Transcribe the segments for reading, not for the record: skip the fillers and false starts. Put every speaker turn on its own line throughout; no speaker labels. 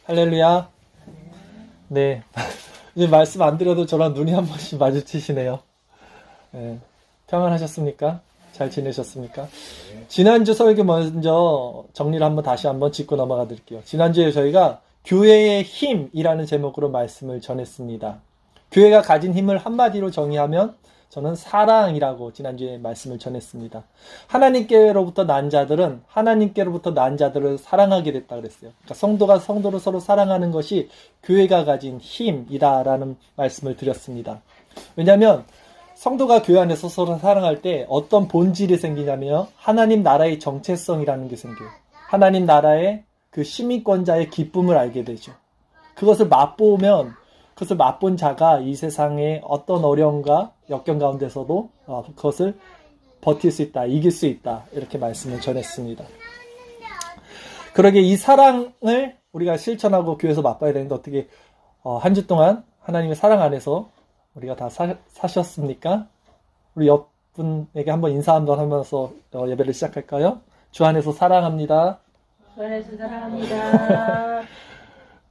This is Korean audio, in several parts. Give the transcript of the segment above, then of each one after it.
할렐루야. 네. 이제 말씀 안 드려도 저랑 눈이 한 번씩 마주치시네요. 네. 평안하셨습니까? 잘 지내셨습니까? 지난주 설교 먼저 정리를 다시 한번 짚고 넘어가 드릴게요. 지난주에 저희가 교회의 힘이라는 제목으로 말씀을 전했습니다. 교회가 가진 힘을 한마디로 정의하면 저는 사랑이라고 지난주에 말씀을 전했습니다. 하나님께로부터 난 자들은 하나님께로부터 난 자들을 사랑하게 됐다 그랬어요. 그러니까 성도가 성도를 서로 사랑하는 것이 교회가 가진 힘이다라는 말씀을 드렸습니다. 왜냐하면 성도가 교회 안에서 서로 사랑할 때 어떤 본질이 생기냐면 하나님 나라의 정체성이라는 게 생겨요. 하나님 나라의 그 시민권자의 기쁨을 알게 되죠. 그것을 맛본 자가 이 세상의 어떤 어려움과 역경 가운데서도 그것을 버틸 수 있다, 이길 수 있다, 이렇게 말씀을 전했습니다. 그러게 이 사랑을 우리가 실천하고 교회에서 맛봐야 되는데 어떻게 한 주 동안 하나님의 사랑 안에서 우리가 다 사셨습니까? 우리 옆분에게 한번 인사 한번 하면서 예배를 시작할까요? 주 안에서 사랑합니다.
주 안에서 사랑합니다.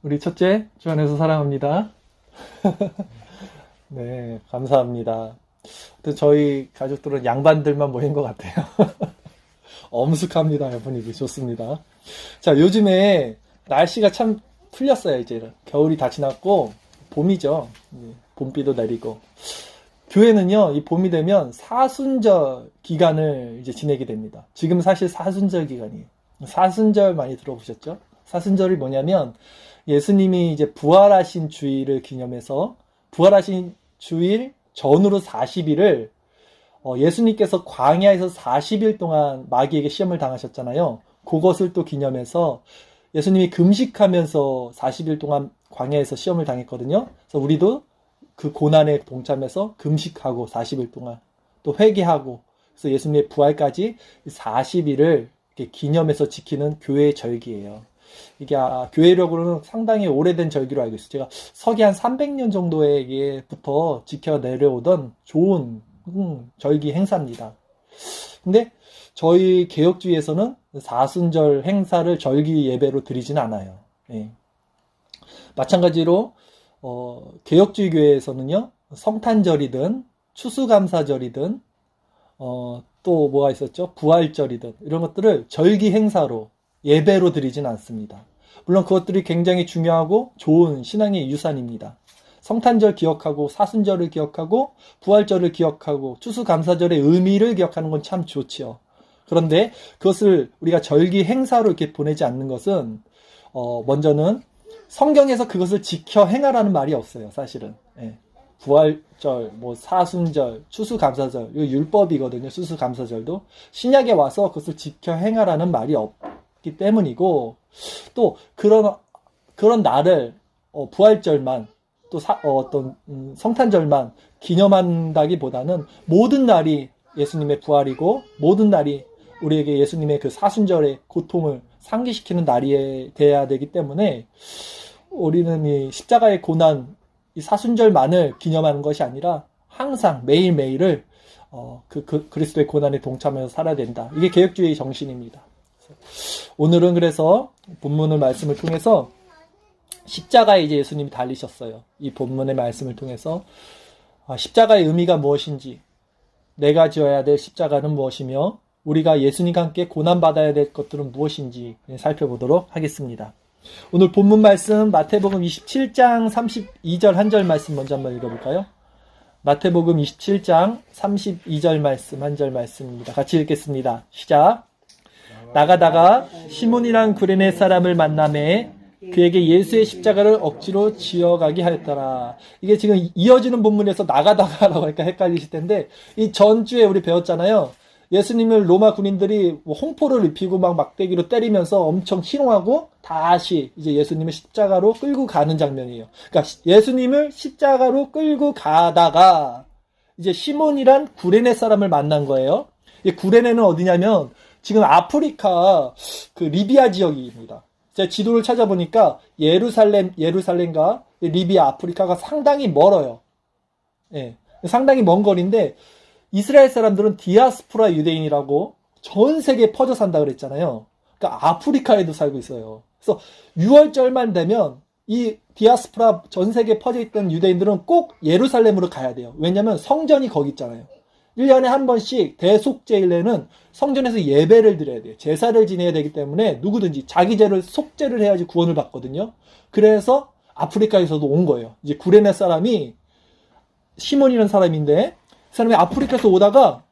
우리 첫째, 주 안에서 사랑합니다. 네, 감사합니다. 저희 가족들은 양반들만 모인 것 같아요. 엄숙합니다. 분위기 좋습니다. 자, 요즘에 날씨가 참 풀렸어요. 이제 겨울이 다 지났고 봄이죠. 봄비도 내리고. 교회는요, 이 봄이 되면 사순절 기간을 이제 지내게 됩니다. 지금 사실 사순절 기간이에요. 사순절 많이 들어보셨죠? 사순절이 뭐냐면 예수님이 이제 부활하신 주일을 기념해서 부활하신 주일 전후로 40일을 예수님께서 광야에서 40일 동안 마귀에게 시험을 당하셨잖아요. 그것을 또 기념해서 예수님이 금식하면서 40일 동안 광야에서 시험을 당했거든요. 그래서 우리도 그 고난에 동참해서 금식하고 40일 동안 또 회개하고 그래서 예수님의 부활까지 40일을 이렇게 기념해서 지키는 교회의 절기예요. 이게 교회력으로는 상당히 오래된 절기로 알고 있어요. 제가 서기 한 300년 정도에게부터 지켜 내려오던 좋은 절기 행사입니다. 근데 저희 개혁주의에서는 사순절 행사를 절기 예배로 드리진 않아요. 네. 마찬가지로 개혁주의 교회에서는요, 성탄절이든 추수감사절이든 또 뭐가 있었죠? 부활절이든 이런 것들을 절기 행사로 예배로 드리진 않습니다. 물론 그것들이 굉장히 중요하고 좋은 신앙의 유산입니다. 성탄절 기억하고 사순절을 기억하고 부활절을 기억하고 추수감사절의 의미를 기억하는 건 참 좋지요. 그런데 그것을 우리가 절기 행사로 이렇게 보내지 않는 것은 먼저는 성경에서 그것을 지켜 행하라는 말이 없어요. 사실은. 예. 부활절, 사순절, 추수감사절, 이거 율법이거든요. 추수감사절도 신약에 와서 그것을 지켜 행하라는 말이 없기 때문이고, 또 그런 날을 부활절만 또 어떤 성탄절만 기념한다기보다는 모든 날이 예수님의 부활이고 모든 날이 우리에게 예수님의 그 사순절의 고통을 상기시키는 날이 돼야 되기 때문에 우리는 이 십자가의 고난, 이 사순절만을 기념하는 것이 아니라 항상 매일매일을 그리스도의 고난에 동참해서 살아야 된다. 이게 개혁주의 정신입니다. 오늘은 그래서 본문의 말씀을 통해서 십자가에 이제 예수님이 달리셨어요. 이 본문의 말씀을 통해서 십자가의 의미가 무엇인지, 내가 지어야 될 십자가는 무엇이며 우리가 예수님과 함께 고난받아야 될 것들은 무엇인지 살펴보도록 하겠습니다. 오늘 본문 말씀 마태복음 27장 32절 한 절 말씀 먼저 한번 읽어볼까요? 마태복음 27장 32절 말씀 한 절 말씀입니다. 같이 읽겠습니다. 시작. 나가다가 시몬이란 구레네 사람을 만나매 그에게 예수의 십자가를 억지로 지어가게 하였더라. 이게 지금 이어지는 본문에서 나가다가라고 하니까 헷갈리실 텐데 이 전주에 우리 배웠잖아요. 예수님을 로마 군인들이 홍포를 입히고 막 막대기로 때리면서 엄청 희롱하고 다시 이제 예수님을 십자가로 끌고 가는 장면이에요. 그러니까 예수님을 십자가로 끌고 가다가 이제 시몬이란 구레네 사람을 만난 거예요. 이 구레네는 어디냐면 지금 아프리카 그 리비아 지역입니다. 제가 지도를 찾아보니까 예루살렘과 리비아, 아프리카가 상당히 멀어요. 예, 상당히 먼 거리인데 이스라엘 사람들은 디아스포라 유대인이라고 전 세계에 퍼져 산다 그랬잖아요. 그러니까 아프리카에도 살고 있어요. 그래서 6월절만 되면 이 디아스포라 전 세계에 퍼져 있던 유대인들은 꼭 예루살렘으로 가야 돼요. 왜냐면 성전이 거기 있잖아요. 1년에 한 번씩 대속죄일에는 성전에서 예배를 드려야 돼요. 제사를 지내야 되기 때문에 누구든지 자기 죄를 속죄를 해야지 구원을 받거든요. 그래서 아프리카에서도 온 거예요. 이제 구레네 사람이 시몬이라는 사람인데 그 사람이 아프리카에서 오다가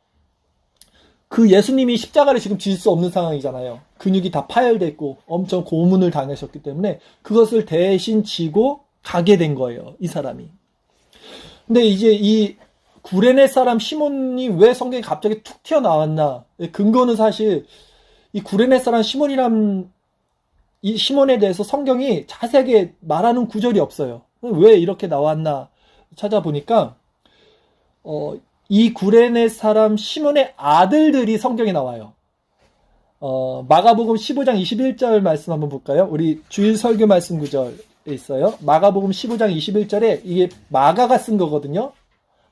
그 예수님이 십자가를 지금 질 수 없는 상황이잖아요. 근육이 다 파열돼 있고 엄청 고문을 당하셨기 때문에 그것을 대신 지고 가게 된 거예요. 이 사람이. 근데 이제 이 구레네 사람 시몬이 왜 성경에 갑자기 툭 튀어나왔나? 근거는 사실 이 구레네 사람 시몬이란 이 시몬에 대해서 성경이 자세하게 말하는 구절이 없어요. 왜 이렇게 나왔나 찾아보니까 이 구레네 사람 시몬의 아들들이 성경에 나와요. 마가복음 15장 21절 말씀 한번 볼까요? 우리 주일 설교 말씀 구절에 있어요. 마가복음 15장 21절에 이게 마가가 쓴 거거든요.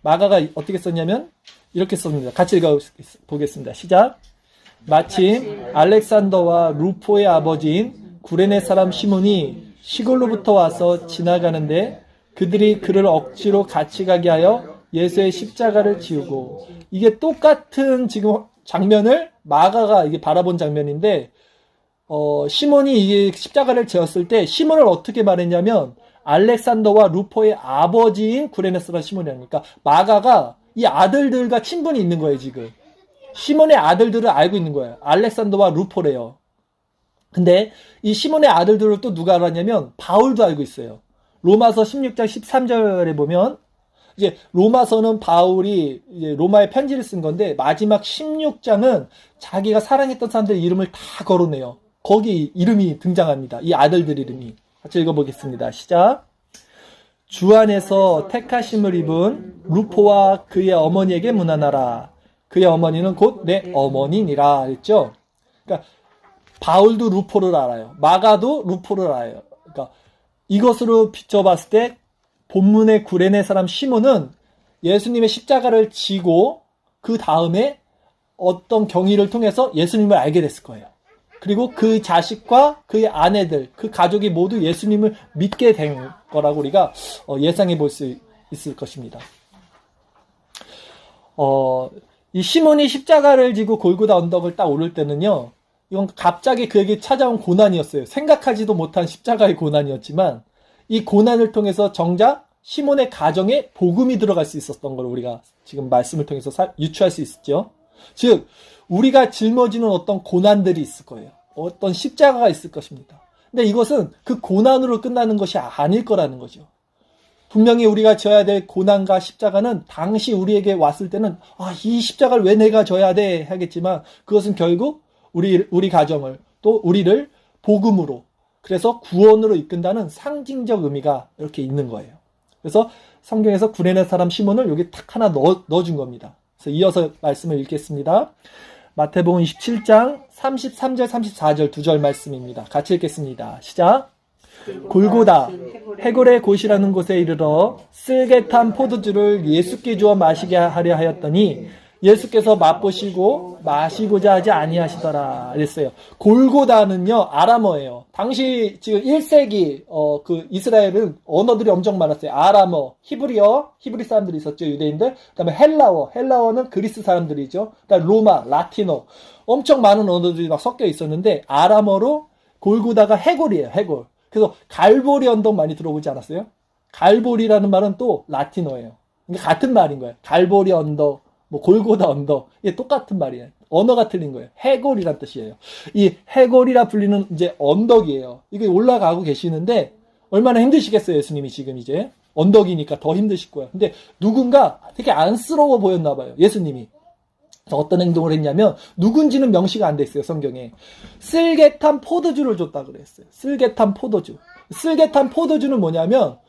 마가가 어떻게 썼냐면 이렇게 썼습니다. 같이 읽어보겠습니다. 시작. 마침 알렉산더와 루포의 아버지인 구레네 사람 시몬이 시골로부터 와서 지나가는데 그들이 그를 억지로 같이 가게 하여 예수의 십자가를 지우고, 이게 똑같은 지금 장면을 마가가 이게 바라본 장면인데 시몬이 이게 십자가를 지었을 때 시몬을 어떻게 말했냐면 알렉산더와 루포의 아버지인 구레네 사람 시몬이라니까 마가가 이 아들들과 친분이 있는 거예요. 지금 시몬의 아들들을 알고 있는 거예요. 알렉산더와 루포래요. 근데 이 시몬의 아들들을 또 누가 알았냐면 바울도 알고 있어요. 로마서 16장 13절에 보면 이제 로마서는 바울이 이제 로마에 편지를 쓴 건데 마지막 16장은 자기가 사랑했던 사람들 이름을 다 거론해요. 거기 이름이 등장합니다. 이 아들들 이름이. 같이 읽어보겠습니다. 시작. 주 안에서 택하심을 입은 루포와 그의 어머니에게 문안하라. 그의 어머니는 곧 내 어머니니라 했죠. 그러니까 바울도 루포를 알아요. 마가도 루포를 알아요. 그러니까 이것으로 비춰봤을 때 본문의 구레네 사람 시몬은 예수님의 십자가를 지고 그 다음에 어떤 경위를 통해서 예수님을 알게 됐을 거예요. 그리고 그 자식과 그의 아내들, 그 가족이 모두 예수님을 믿게 된 거라고 우리가 예상해 볼 수 있을 것입니다. 이 시몬이 십자가를 지고 골고다 언덕을 딱 오를 때는요, 이건 갑자기 그에게 찾아온 고난이었어요. 생각하지도 못한 십자가의 고난이었지만 이 고난을 통해서 정작 시몬의 가정에 복음이 들어갈 수 있었던 걸 우리가 지금 말씀을 통해서 유추할 수 있었죠. 즉 우리가 짊어지는 어떤 고난들이 있을 거예요. 어떤 십자가가 있을 것입니다. 근데 이것은 그 고난으로 끝나는 것이 아닐 거라는 거죠. 분명히 우리가 져야 될 고난과 십자가는 당시 우리에게 왔을 때는 이 십자가를 왜 내가 져야 돼 하겠지만 그것은 결국 우리 가정을 또 우리를 복음으로, 그래서 구원으로 이끈다는 상징적 의미가 이렇게 있는 거예요. 그래서 성경에서 구레네 사람 시몬을 여기 탁 하나 넣어준 겁니다. 그래서 이어서 말씀을 읽겠습니다. 마태복음 27장 33절 34절 두 절 말씀입니다. 같이 읽겠습니다. 시작. 골고다 해골의 곳이라는 곳에 이르러 쓸개탄 포도주를 예수께 주어 마시게 하려 하였더니 예수께서 맛보시고 마시고자 하지 아니하시더라 그랬어요. 골고다는요 아람어예요. 당시 지금 1세기 그 이스라엘은 언어들이 엄청 많았어요. 아람어, 히브리 사람들이 있었죠, 유대인들. 그다음에 헬라어는 그리스 사람들이죠. 그다음에 로마, 라틴어, 엄청 많은 언어들이 막 섞여 있었는데 아람어로 골고다가 해골이에요. 해골. 그래서 갈보리 언덕 많이 들어보지 않았어요? 갈보리라는 말은 또 라틴어예요. 그러니까 같은 말인 거예요. 갈보리 언덕, 골고다 언덕, 이게 똑같은 말이에요. 언어가 틀린 거예요. 해골이란 뜻이에요. 이 해골이라 불리는 이제 언덕이에요. 이게 올라가고 계시는데 얼마나 힘드시겠어요, 예수님이 지금 이제. 언덕이니까 더 힘드실 거예요. 근데 누군가 되게 안쓰러워 보였나 봐요, 예수님이. 어떤 행동을 했냐면 누군지는 명시가 안 돼 있어요, 성경에. 쓸개탄 포도주를 줬다 그랬어요. 쓸개탄 포도주. 쓸개탄 포도주는 뭐냐면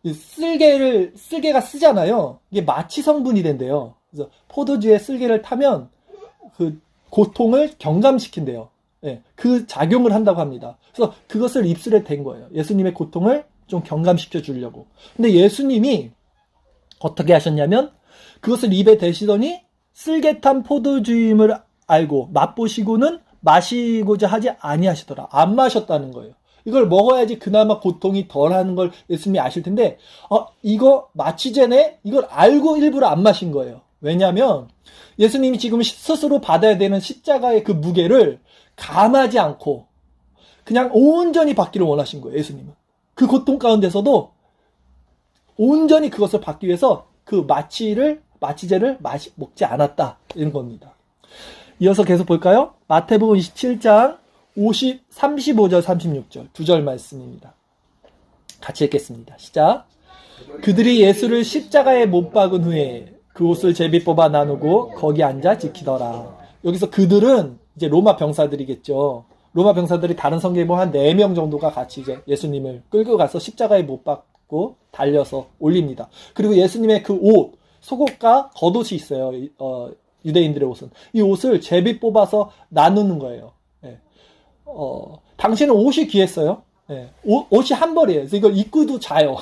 쓸개가 쓰잖아요. 이게 마취 성분이 된대요. 그래서 포도주에 쓸개를 타면 그 고통을 경감시킨대요. 예, 그 작용을 한다고 합니다. 그래서 그것을 입술에 댄 거예요. 예수님의 고통을 좀 경감시켜 주려고. 근데 예수님이 어떻게 하셨냐면 그것을 입에 대시더니 쓸개탄 포도주임을 알고 맛보시고는 마시고자 하지 아니하시더라. 안 마셨다는 거예요. 이걸 먹어야지 그나마 고통이 덜하는 걸 예수님이 아실 텐데, 이거 마취제네? 이걸 알고 일부러 안 마신 거예요. 왜냐하면 예수님이 지금 스스로 받아야 되는 십자가의 그 무게를 감하지 않고 그냥 온전히 받기를 원하신 거예요. 예수님은. 그 고통 가운데서도 온전히 그것을 받기 위해서 그 마취제를 먹지 않았다. 이런 겁니다. 이어서 계속 볼까요? 마태복음 27장 35절 36절 두 절 말씀입니다. 같이 읽겠습니다. 시작. 그들이 예수를 십자가에 못 박은 후에 그 옷을 제비 뽑아 나누고 거기 앉아 지키더라. 여기서 그들은 이제 로마 병사들이겠죠. 로마 병사들이 다른 성경에 보면 한 4명 정도가 같이 이제 예수님을 끌고 가서 십자가에 못 박고 달려서 올립니다. 그리고 예수님의 그 옷, 속옷과 겉옷이 있어요. 유대인들의 옷은. 이 옷을 제비 뽑아서 나누는 거예요. 예. 당시에는 옷이 귀했어요. 예. 옷이 한 벌이에요. 그래서 이걸 입고도 자요.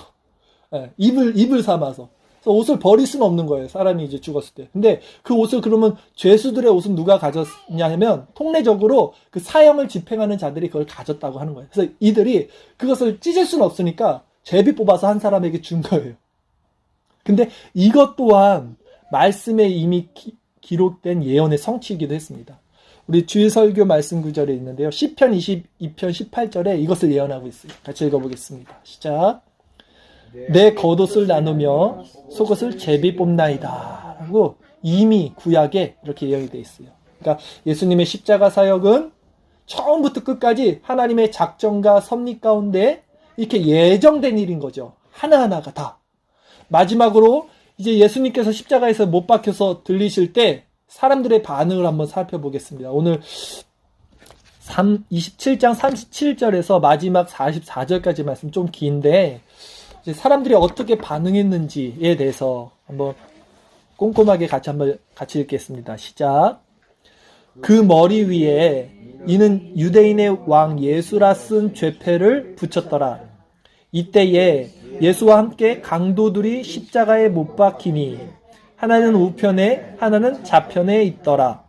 예. 입을 삼아서. 그래서 옷을 버릴 수는 없는 거예요. 사람이 이제 죽었을 때. 근데 그 옷을 그러면 죄수들의 옷은 누가 가졌냐 하면 통례적으로 그 사형을 집행하는 자들이 그걸 가졌다고 하는 거예요. 그래서 이들이 그것을 찢을 수는 없으니까 제비 뽑아서 한 사람에게 준 거예요. 근데 이것 또한 말씀에 이미 기록된 예언의 성취이기도 했습니다. 우리 주일설교 말씀 구절에 있는데요. 시편 22편 18절에 이것을 예언하고 있어요. 같이 읽어보겠습니다. 시작. 내 겉옷을 나누며 속옷을 제비 뽑나이다. 라고 이미 구약에 이렇게 예언이 되어 있어요. 그러니까 예수님의 십자가 사역은 처음부터 끝까지 하나님의 작정과 섭리 가운데 이렇게 예정된 일인 거죠. 하나하나가 다. 마지막으로 이제 예수님께서 십자가에서 못 박혀서 들리실 때 사람들의 반응을 한번 살펴보겠습니다. 오늘 27장 37절에서 마지막 44절까지 말씀 좀 긴데 이제 사람들이 어떻게 반응했는지에 대해서 한번 꼼꼼하게 같이 읽겠습니다. 시작. 그 머리 위에 이는 유대인의 왕 예수라 쓴 죄패를 붙였더라. 이때에 예수와 함께 강도들이 십자가에 못 박히니 하나는 우편에 하나는 좌편에 있더라.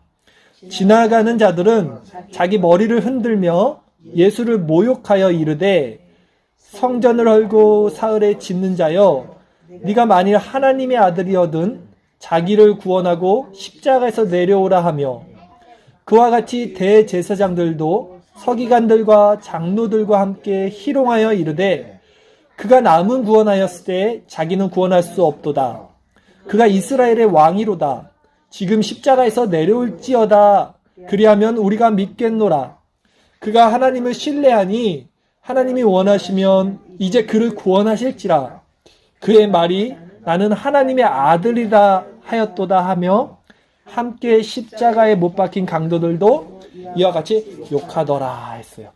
지나가는 자들은 자기 머리를 흔들며 예수를 모욕하여 이르되 성전을 헐고 사흘에 짓는 자여 네가 만일 하나님의 아들이어든 자기를 구원하고 십자가에서 내려오라 하며 그와 같이 대제사장들도 서기관들과 장로들과 함께 희롱하여 이르되 그가 남은 구원하였을 때 자기는 구원할 수 없도다. 그가 이스라엘의 왕이로다. 지금 십자가에서 내려올지어다. 그리하면 우리가 믿겠노라. 그가 하나님을 신뢰하니 하나님이 원하시면 이제 그를 구원하실지라. 그의 말이 나는 하나님의 아들이다 하였도다 하며 함께 십자가에 못 박힌 강도들도 이와 같이 욕하더라 했어요.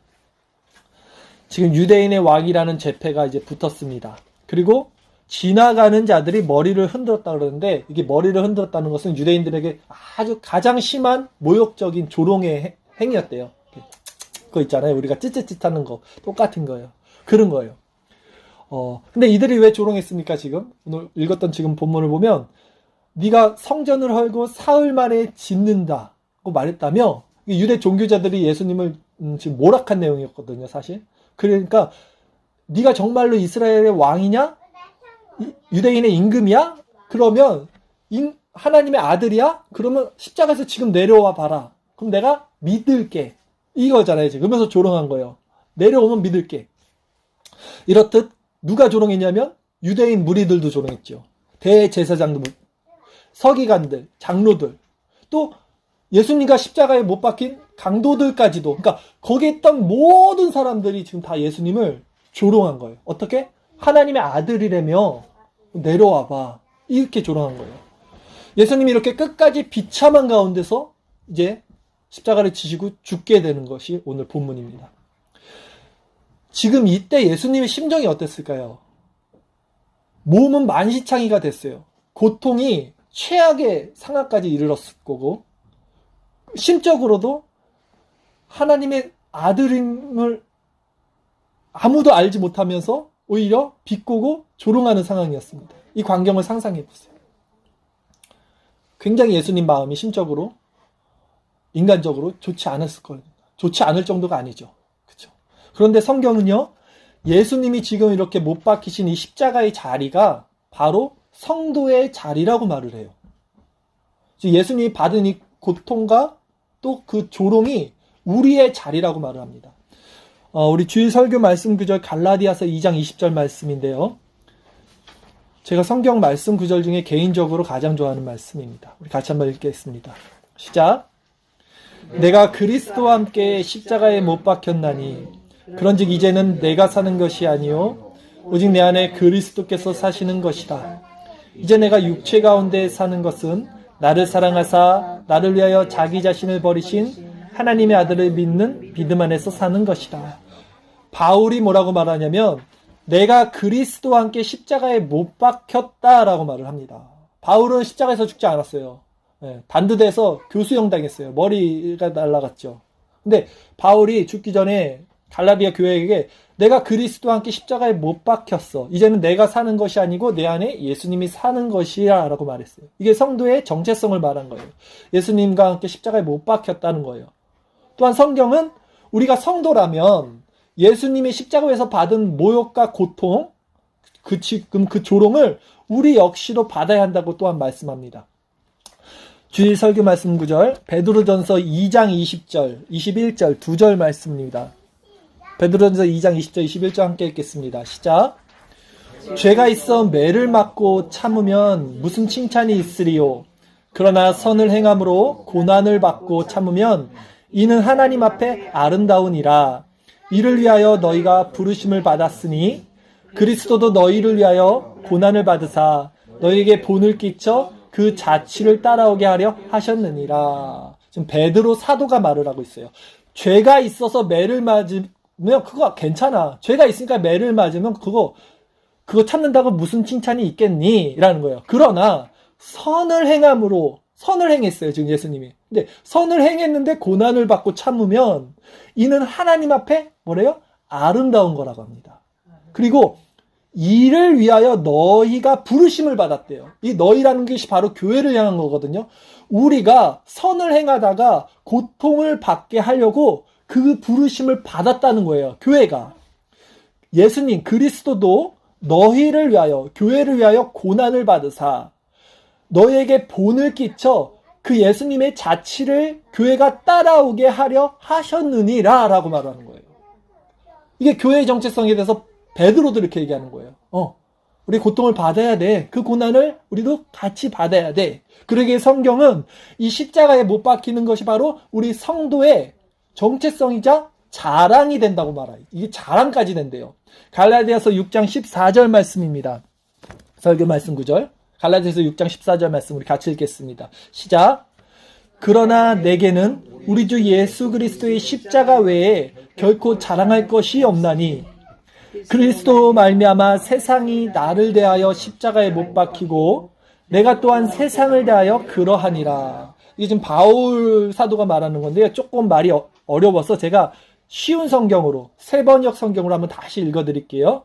지금 유대인의 왕이라는 죄패가 이제 붙었습니다. 그리고 지나가는 자들이 머리를 흔들었다 그러는데 이게 머리를 흔들었다는 것은 유대인들에게 아주 가장 심한 모욕적인 조롱의 행위였대요. 그거 있잖아요. 우리가 찌찌찌하는 거 똑같은 거예요. 그런 거예요. 근데 이들이 왜 조롱했습니까? 지금 오늘 읽었던 지금 본문을 보면 네가 성전을 헐고 사흘 만에 짓는다고 말했다며 유대 종교자들이 예수님을 지금 모락한 내용이었거든요. 사실. 그러니까 네가 정말로 이스라엘의 왕이냐? 유대인의 임금이야? 그러면 하나님의 아들이야? 그러면 십자가에서 지금 내려와 봐라. 그럼 내가 믿을게. 이거잖아요. 지금 그러면서 조롱한 거예요. 내려오면 믿을게. 이렇듯 누가 조롱했냐면 유대인 무리들도 조롱했죠. 대제사장도, 서기관들, 장로들, 또 예수님과 십자가에 못 박힌 강도들까지도, 그러니까 거기에 있던 모든 사람들이 지금 다 예수님을 조롱한 거예요. 어떻게? 하나님의 아들이라며 내려와봐. 이렇게 조롱한 거예요. 예수님이 이렇게 끝까지 비참한 가운데서 이제 십자가를 지시고 죽게 되는 것이 오늘 본문입니다. 지금 이때 예수님의 심정이 어땠을까요? 몸은 만시창이가 됐어요. 고통이 최악의 상황까지 이르렀을 거고 심적으로도 하나님의 아들임을 아무도 알지 못하면서 오히려 비꼬고 조롱하는 상황이었습니다. 이 광경을 상상해 보세요. 굉장히 예수님 마음이 심적으로 인간적으로 좋지 않았을 거예요. 좋지 않을 정도가 아니죠. 그렇죠? 그런데 성경은요, 예수님이 지금 이렇게 못 박히신 이 십자가의 자리가 바로 성도의 자리라고 말을 해요. 예수님이 받은 이 고통과 또 그 조롱이 우리의 자리라고 말을 합니다. 우리 주일 설교 말씀 구절 갈라디아서 2장 20절 말씀인데요. 제가 성경 말씀 구절 중에 개인적으로 가장 좋아하는 말씀입니다. 우리 같이 한번 읽겠습니다. 시작. 내가 그리스도와 함께 십자가에 못 박혔나니 그런즉 이제는 내가 사는 것이 아니요 오직 내 안에 그리스도께서 사시는 것이다. 이제 내가 육체 가운데 사는 것은 나를 사랑하사 나를 위하여 자기 자신을 버리신 하나님의 아들을 믿는 믿음 안에서 사는 것이다. 바울이 뭐라고 말하냐면 내가 그리스도와 함께 십자가에 못 박혔다라고 말을 합니다. 바울은 십자가에서 죽지 않았어요. 단두대에서 교수형 당했어요. 머리가 날아갔죠. 근데 바울이 죽기 전에 갈라디아 교회에게 내가 그리스도와 함께 십자가에 못 박혔어. 이제는 내가 사는 것이 아니고 내 안에 예수님이 사는 것이야 라고 말했어요. 이게 성도의 정체성을 말한 거예요. 예수님과 함께 십자가에 못 박혔다는 거예요. 또한 성경은 우리가 성도라면 예수님이 십자가에서 받은 모욕과 고통, 그 조롱을 우리 역시도 받아야 한다고 또한 말씀합니다. 주일 설교 말씀 구절 베드로전서 2장 20절, 21절 두 절 말씀입니다. 베드로전서 2장 20절, 21절 함께 읽겠습니다. 시작. 죄가 있어 매를 맞고 참으면 무슨 칭찬이 있으리요. 그러나 선을 행함으로 고난을 받고 참으면 이는 하나님 앞에 아름다우니라. 이를 위하여 너희가 부르심을 받았으니 그리스도도 너희를 위하여 고난을 받으사 너희에게 본을 끼쳐 그 자취를 따라오게 하려 하셨느니라. 지금 베드로 사도가 말을 하고 있어요. 죄가 있어서 매를 맞으면 그거 괜찮아. 죄가 있으니까 매를 맞으면 그거 참는다고 무슨 칭찬이 있겠니? 라는 거예요. 그러나 선을 행함으로 선을 행했어요. 지금 예수님이. 근데 선을 행했는데 고난을 받고 참으면 이는 하나님 앞에 뭐래요? 아름다운 거라고 합니다. 그리고 이를 위하여 너희가 부르심을 받았대요. 이 너희라는 것이 바로 교회를 향한 거거든요. 우리가 선을 행하다가 고통을 받게 하려고 그 부르심을 받았다는 거예요. 교회가. 예수님 그리스도도 너희를 위하여 교회를 위하여 고난을 받으사 너희에게 본을 끼쳐 그 예수님의 자취를 교회가 따라오게 하려 하셨느니라 라고 말하는 거예요. 이게 교회의 정체성에 대해서 베드로도 이렇게 얘기하는 거예요. 우리 고통을 받아야 돼. 그 고난을 우리도 같이 받아야 돼. 그러기에 성경은 이 십자가에 못 박히는 것이 바로 우리 성도의 정체성이자 자랑이 된다고 말해요. 이게 자랑까지 된대요. 갈라디아서 6장 14절 말씀입니다. 설교 말씀 구절. 갈라디아서 6장 14절 말씀 우리 같이 읽겠습니다. 시작. 그러나 내게는 우리 주 예수 그리스도의 십자가 외에 결코 자랑할 것이 없나니 그리스도 말미암아 세상이 나를 대하여 십자가에 못 박히고 내가 또한 세상을 대하여 그러하니라. 이게 지금 바울 사도가 말하는 건데요. 조금 말이 어려워서 제가 쉬운 성경으로 세번역 성경으로 한번 다시 읽어드릴게요.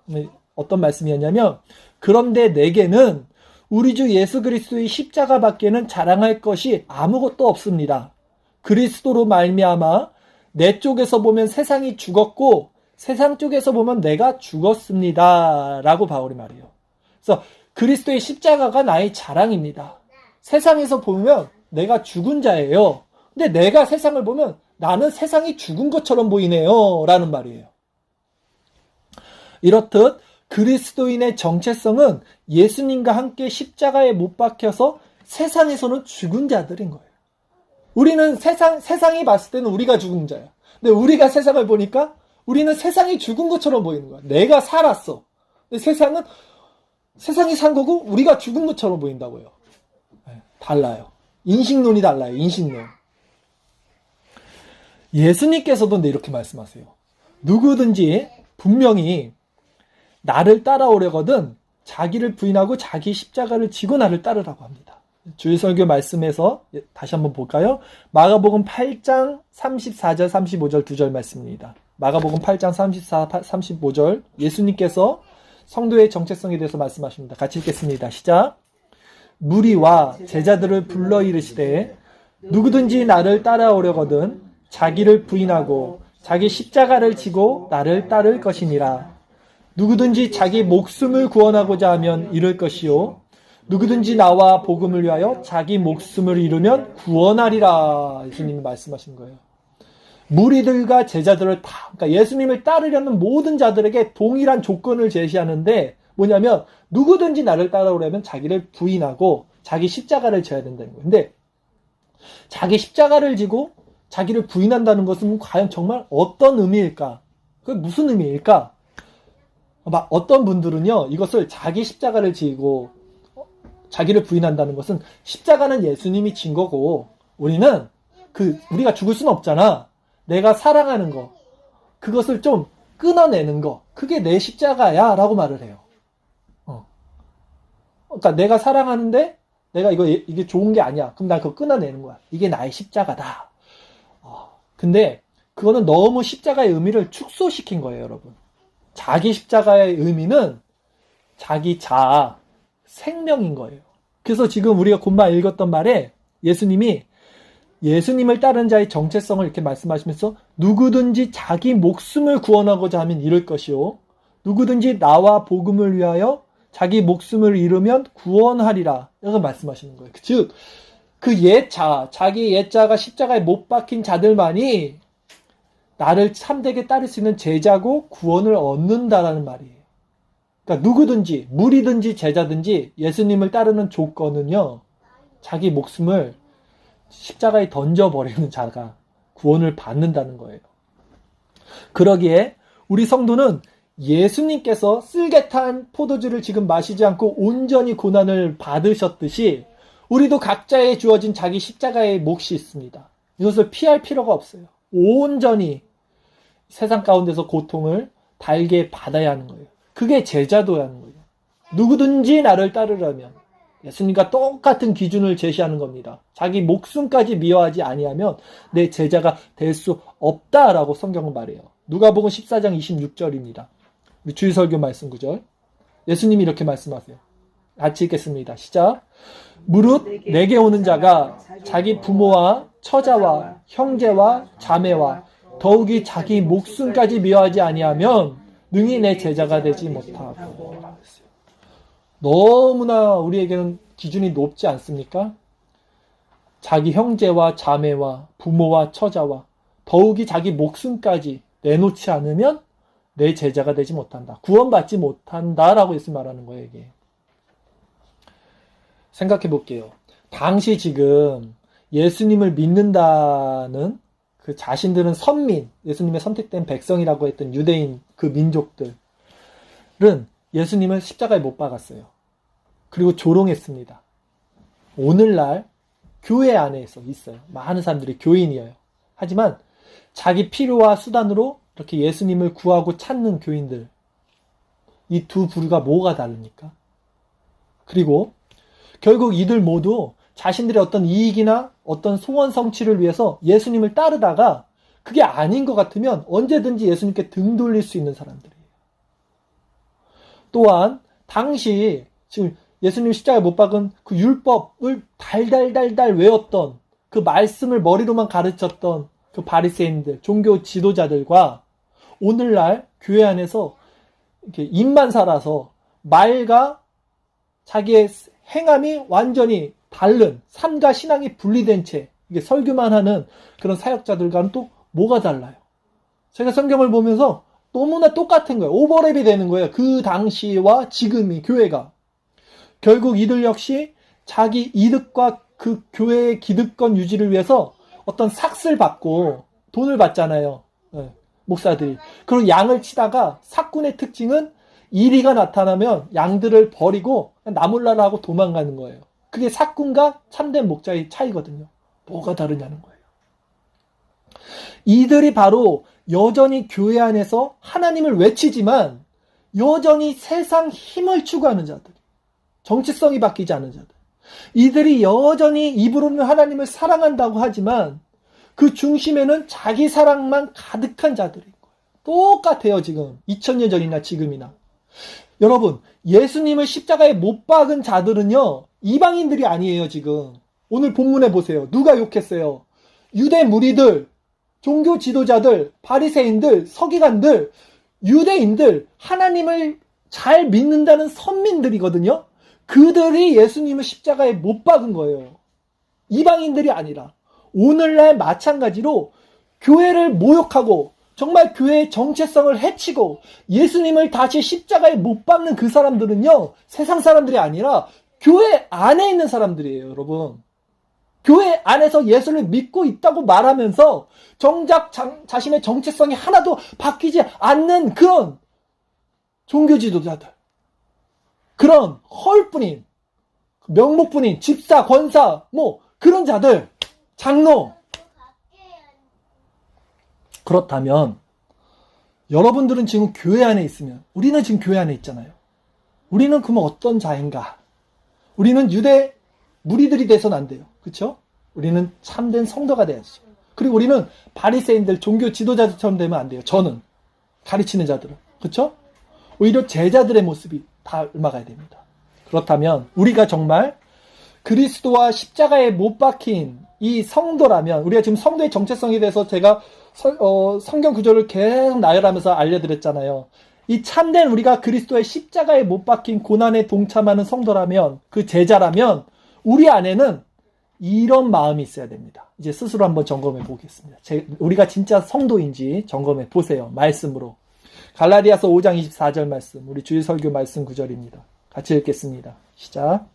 어떤 말씀이었냐면 그런데 내게는 우리 주 예수 그리스도의 십자가 밖에는 자랑할 것이 아무것도 없습니다. 그리스도로 말미암아 내 쪽에서 보면 세상이 죽었고 세상 쪽에서 보면 내가 죽었습니다. 라고 바울이 말해요. 그래서 그리스도의 십자가가 나의 자랑입니다. 세상에서 보면 내가 죽은 자예요. 근데 내가 세상을 보면 나는 세상이 죽은 것처럼 보이네요. 라는 말이에요. 이렇듯 그리스도인의 정체성은 예수님과 함께 십자가에 못 박혀서 세상에서는 죽은 자들인 거예요. 우리는 세상이 봤을 때는 우리가 죽은 자야. 근데 우리가 세상을 보니까 우리는 세상이 죽은 것처럼 보이는 거야. 내가 살았어. 근데 세상이 산 거고 우리가 죽은 것처럼 보인다고요. 달라요. 인식론이 달라요. 인식론. 예수님께서도 이렇게 말씀하세요. 누구든지 분명히 나를 따라오려거든 자기를 부인하고 자기 십자가를 지고 나를 따르라고 합니다. 주일 설교 말씀에서 다시 한번 볼까요? 마가복음 8장 34절 35절 두 절 말씀입니다. 마가복음 8장 34, 35절 예수님께서 성도의 정체성에 대해서 말씀하십니다. 같이 읽겠습니다. 시작. 무리와 제자들을 불러 이르시되 누구든지 나를 따라오려거든 자기를 부인하고 자기 십자가를 지고 나를 따를 것이니라. 누구든지 자기 목숨을 구원하고자 하면 잃을 것이요 누구든지 나와 복음을 위하여 자기 목숨을 잃으면 구원하리라. 예수님이 말씀하신 거예요. 무리들과 제자들을 그러니까 예수님을 따르려는 모든 자들에게 동일한 조건을 제시하는데 뭐냐면 누구든지 나를 따라오려면 자기를 부인하고 자기 십자가를 져야 된다는 거예요. 근데 자기 십자가를 지고 자기를 부인한다는 것은 과연 정말 어떤 의미일까? 그게 무슨 의미일까? 어떤 분들은요, 이것을 자기 십자가를 지고 자기를 부인한다는 것은 십자가는 예수님이 진 거고 우리는 우리가 죽을 수는 없잖아. 내가 사랑하는 거, 그것을 좀 끊어내는 거, 그게 내 십자가야 라고 말을 해요. 그러니까 내가 사랑하는데 내가 이게 좋은 게 아니야. 그럼 난 그거 끊어내는 거야. 이게 나의 십자가다. 근데 그거는 너무 십자가의 의미를 축소시킨 거예요, 여러분. 자기 십자가의 의미는 자기 자아, 생명인 거예요. 그래서 지금 우리가 곧만 읽었던 말에 예수님을 따르는 자의 정체성을 이렇게 말씀하시면서 누구든지 자기 목숨을 구원하고자 하면 잃을 것이요 누구든지 나와 복음을 위하여 자기 목숨을 잃으면 구원하리라. 이렇게 말씀하시는 거예요. 즉 그 자기 옛자가 십자가에 못 박힌 자들만이 나를 참되게 따를 수 있는 제자고 구원을 얻는다라는 말이에요. 그러니까 누구든지 무리든지 제자든지 예수님을 따르는 조건은요, 자기 목숨을 십자가에 던져버리는 자가 구원을 받는다는 거예요. 그러기에 우리 성도는 예수님께서 쓸개탄 포도주를 지금 마시지 않고 온전히 고난을 받으셨듯이 우리도 각자에 주어진 자기 십자가의 몫이 있습니다. 이것을 피할 필요가 없어요. 온전히 세상 가운데서 고통을 달게 받아야 하는 거예요. 그게 제자도라는 거예요. 누구든지 나를 따르려면 예수님과 똑같은 기준을 제시하는 겁니다. 자기 목숨까지 미워하지 아니하면 내 제자가 될 수 없다라고 성경은 말해요. 누가복음 14장 26절입니다. 우리 주일설교 말씀 구절. 예수님이 이렇게 말씀하세요. 같이 읽겠습니다. 시작. 무릇 내게 오는 자가 자기 부모와 처자와 형제와 자매와 더욱이 자기 목숨까지 미워하지 아니하면 능히 내 제자가 되지 못하고. 너무나 우리에게는 기준이 높지 않습니까? 자기 형제와 자매와 부모와 처자와 더욱이 자기 목숨까지 내놓지 않으면 내 제자가 되지 못한다. 구원받지 못한다라고 예수님 말하는 거예요, 이게. 생각해 볼게요. 당시 지금 예수님을 믿는다는 그 자신들은 선민, 예수님의 선택된 백성이라고 했던 유대인 그 민족들은 예수님을 십자가에 못 박았어요. 그리고 조롱했습니다. 오늘날 교회 안에서 있어요. 많은 사람들이 교인이에요. 하지만 자기 필요와 수단으로 이렇게 예수님을 구하고 찾는 교인들, 이 두 부류가 뭐가 다릅니까? 그리고 결국 이들 모두 자신들의 어떤 이익이나 어떤 소원 성취를 위해서 예수님을 따르다가 그게 아닌 것 같으면 언제든지 예수님께 등 돌릴 수 있는 사람들이에요. 또한 당시 지금 예수님 십자가에 못 박은 그 율법을 달달달달 외웠던 그 말씀을 머리로만 가르쳤던 그 바리새인들, 종교 지도자들과 오늘날 교회 안에서 이렇게 입만 살아서 말과 자기의 행함이 완전히 다른 삶과 신앙이 분리된 채 이게 설교만 하는 그런 사역자들과는 또 뭐가 달라요? 제가 성경을 보면서 너무나 똑같은 거예요. 오버랩이 되는 거예요. 그 당시와 지금이 교회가. 결국 이들 역시 자기 이득과 그 교회의 기득권 유지를 위해서 어떤 삭슬 받고 돈을 받잖아요. 네, 목사들이. 그리고 양을 치다가 삭군의 특징은 이리가 나타나면 양들을 버리고 나몰라라 하고 도망가는 거예요. 그게 삭군과 참된 목자의 차이거든요. 뭐가 다르냐는 거예요. 이들이 바로 여전히 교회 안에서 하나님을 외치지만 여전히 세상 힘을 추구하는 자들, 정체성이 바뀌지 않은 자들, 이들이 여전히 입으로는 하나님을 사랑한다고 하지만 그 중심에는 자기 사랑만 가득한 자들인 거예요. 똑같아요. 지금 2000년 전이나 지금이나. 여러분, 예수님을 십자가에 못 박은 자들은요, 이방인들이 아니에요. 지금 오늘 본문에 보세요. 누가 욕했어요? 유대 무리들, 종교 지도자들, 바리새인들, 서기관들, 유대인들, 하나님을 잘 믿는다는 선민들이거든요. 그들이 예수님을 십자가에 못 박은 거예요. 이방인들이 아니라. 오늘날 마찬가지로 교회를 모욕하고 정말 교회의 정체성을 해치고 예수님을 다시 십자가에 못 박는 그 사람들은요, 세상 사람들이 아니라 교회 안에 있는 사람들이에요, 여러분. 교회 안에서 예수를 믿고 있다고 말하면서 정작 자신의 정체성이 하나도 바뀌지 않는 그런 종교 지도자들, 그런 허울뿐인, 명목뿐인 집사, 권사, 뭐 그런 자들, 장로. 그렇다면 여러분들은 지금 교회 안에 있으면, 우리는 지금 교회 안에 있잖아요. 우리는 그러면 어떤 자인가? 우리는 유대 무리들이 돼서는 안 돼요. 그렇죠? 우리는 참된 성도가 돼야죠. 그리고 우리는 바리새인들, 종교 지도자들처럼 되면 안 돼요. 저는 가르치는 자들은. 그렇죠? 오히려 제자들의 모습이 닮아가야 됩니다. 그렇다면 우리가 정말 그리스도와 십자가에 못 박힌 이 성도라면, 우리가 지금 성도의 정체성에 대해서 제가 성경 구절을 계속 나열하면서 알려드렸잖아요. 이 참된 우리가 그리스도의 십자가에 못 박힌 고난에 동참하는 성도라면, 그 제자라면 우리 안에는 이런 마음이 있어야 됩니다. 이제 스스로 한번 점검해 보겠습니다. 우리가 진짜 성도인지 점검해 보세요. 말씀으로. 갈라디아서 5장 24절 말씀, 우리 주일 설교 말씀 구절입니다. 같이 읽겠습니다. 시작.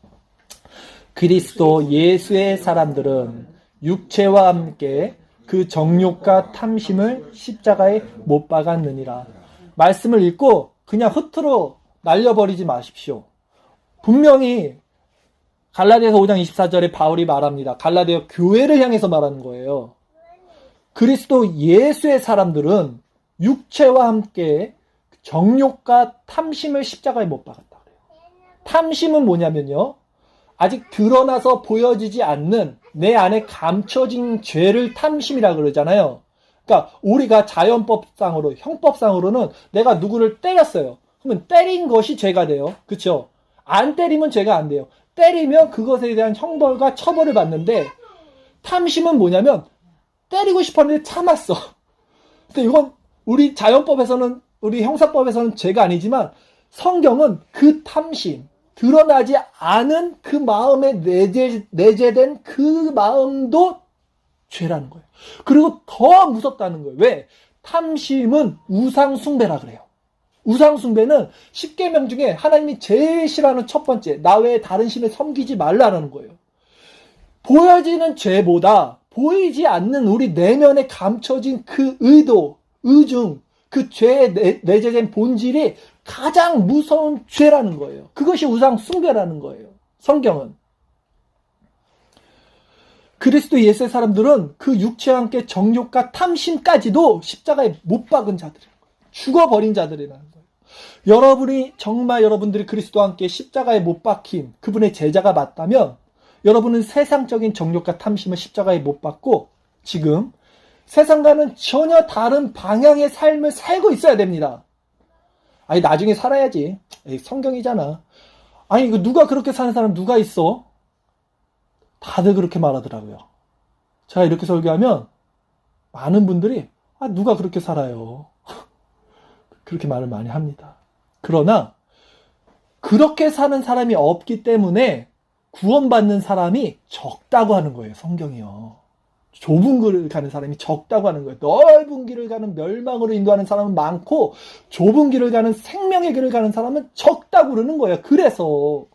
그리스도 예수의 사람들은 육체와 함께 그 정욕과 탐심을 십자가에 못 박았느니라. 말씀을 읽고 그냥 흐트러 날려버리지 마십시오. 분명히 갈라디아서 5장 24절에 바울이 말합니다. 갈라디아 교회를 향해서 말하는 거예요. 그리스도 예수의 사람들은 육체와 함께 정욕과 탐심을 십자가에 못 박았다 그래요. 탐심은 뭐냐면요, 아직 드러나서 보여지지 않는 내 안에 감춰진 죄를 탐심이라 그러잖아요. 그러니까 우리가 자연법상으로, 형법상으로는 내가 누구를 때렸어요. 그러면 때린 것이 죄가 돼요. 그렇죠? 안 때리면 죄가 안 돼요. 때리면 그것에 대한 형벌과 처벌을 받는데, 탐심은 뭐냐면 때리고 싶었는데 참았어. 근데 이건 우리 자연법에서는, 우리 형사법에서는 죄가 아니지만 성경은 그 탐심, 드러나지 않은 그 마음에 내재된 그 마음도 죄라는 거예요. 그리고 더 무섭다는 거예요. 왜? 탐심은 우상숭배라 그래요. 우상숭배는 10계명 중에 하나님이 제일 싫어하는 첫 번째, 나 외에 다른 신을 섬기지 말라는 거예요. 보여지는 죄보다 보이지 않는 우리 내면에 감춰진 그 의도, 의중, 그 죄에 내재된 본질이 가장 무서운 죄라는 거예요. 그것이 우상숭배라는 거예요. 성경은. 그리스도 예수의 사람들은 그 육체와 함께 정욕과 탐심까지도 십자가에 못 박은 자들이에요. 죽어버린 자들이라는 거예요. 여러분이 정말 여러분들이 그리스도와 함께 십자가에 못 박힌 그분의 제자가 맞다면 여러분은 세상적인 정욕과 탐심을 십자가에 못 박고 지금 세상과는 전혀 다른 방향의 삶을 살고 있어야 됩니다. 아니 나중에 살아야지. 에이, 성경이잖아. 아니 이거 누가 그렇게 사는 사람 누가 있어? 다들 그렇게 말하더라고요. 제가 이렇게 설교하면 많은 분들이 누가 그렇게 살아요. 그렇게 말을 많이 합니다. 그러나 그렇게 사는 사람이 없기 때문에 구원받는 사람이 적다고 하는 거예요. 성경이요. 좁은 길을 가는 사람이 적다고 하는 거예요. 넓은 길을 가는 멸망으로 인도하는 사람은 많고 좁은 길을 가는 생명의 길을 가는 사람은 적다고 그러는 거예요. 그래서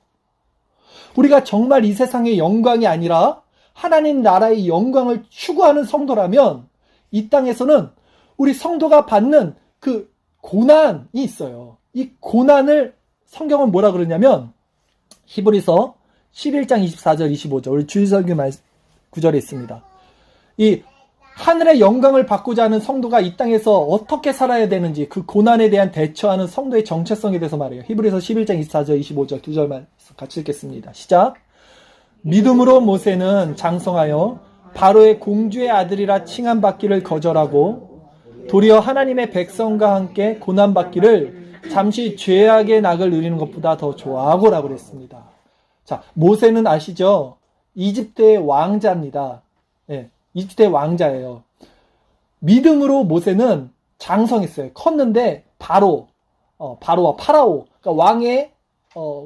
우리가 정말 이 세상의 영광이 아니라 하나님 나라의 영광을 추구하는 성도라면 이 땅에서는 우리 성도가 받는 그 고난이 있어요. 이 고난을 성경은 뭐라 그러냐면 히브리서 11장 24절 25절 우리 주일설교 구절에 있습니다. 이 하늘의 영광을 받고자 하는 성도가 이 땅에서 어떻게 살아야 되는지 그 고난에 대한 대처하는 성도의 정체성에 대해서 말해요. 히브리서 11장 24절 25절 두 절만 같이 읽겠습니다. 시작. 믿음으로 모세는 장성하여 바로의 공주의 아들이라 칭함받기를 거절하고 도리어 하나님의 백성과 함께 고난받기를 잠시 죄악의 낙을 누리는 것보다 더 좋아하고라고 그랬습니다. 자, 모세는 아시죠? 이집트의 왕자입니다. 예, 이집트의 왕자예요. 믿음으로 모세는 장성했어요. 컸는데 바로와 파라오, 그러니까 왕의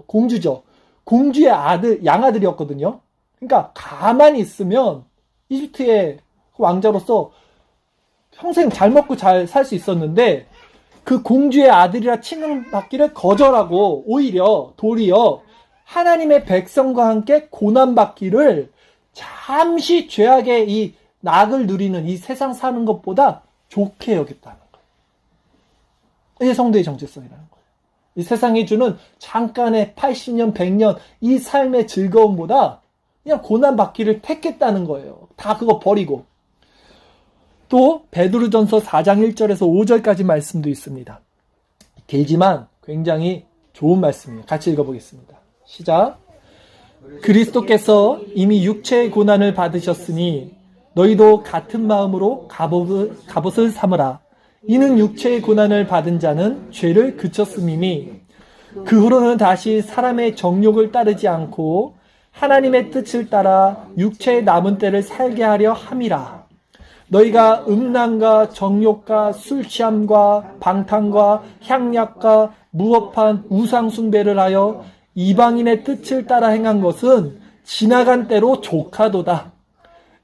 공주죠. 공주의 양아들이었거든요. 그러니까 가만히 있으면 이집트의 왕자로서 평생 잘 먹고 잘 살 수 있었는데 그 공주의 아들이라 칭함받기를 거절하고 오히려 도리어 하나님의 백성과 함께 고난받기를 잠시 죄악의 이 낙을 누리는 이 세상 사는 것보다 좋게 여겼다는 거예요. 이게 성도의 정체성이라는 거예요. 이 세상이 주는 잠깐의 80년, 100년 이 삶의 즐거움보다 그냥 고난받기를 택했다는 거예요. 다 그거 버리고. 또 베드로전서 4장 1절에서 5절까지 말씀도 있습니다. 길지만 굉장히 좋은 말씀이에요. 같이 읽어보겠습니다. 시작. 그리스도께서 이미 육체의 고난을 받으셨으니 너희도 같은 마음으로 갑옷을 삼으라. 이는 육체의 고난을 받은 자는 죄를 그쳤음이니 그 후로는 다시 사람의 정욕을 따르지 않고 하나님의 뜻을 따라 육체의 남은 때를 살게 하려 함이라. 너희가 음란과 정욕과 술 취함과 방탕과 향약과 무법한 우상 숭배를 하여 이방인의 뜻을 따라 행한 것은 지나간 때로 족하도다.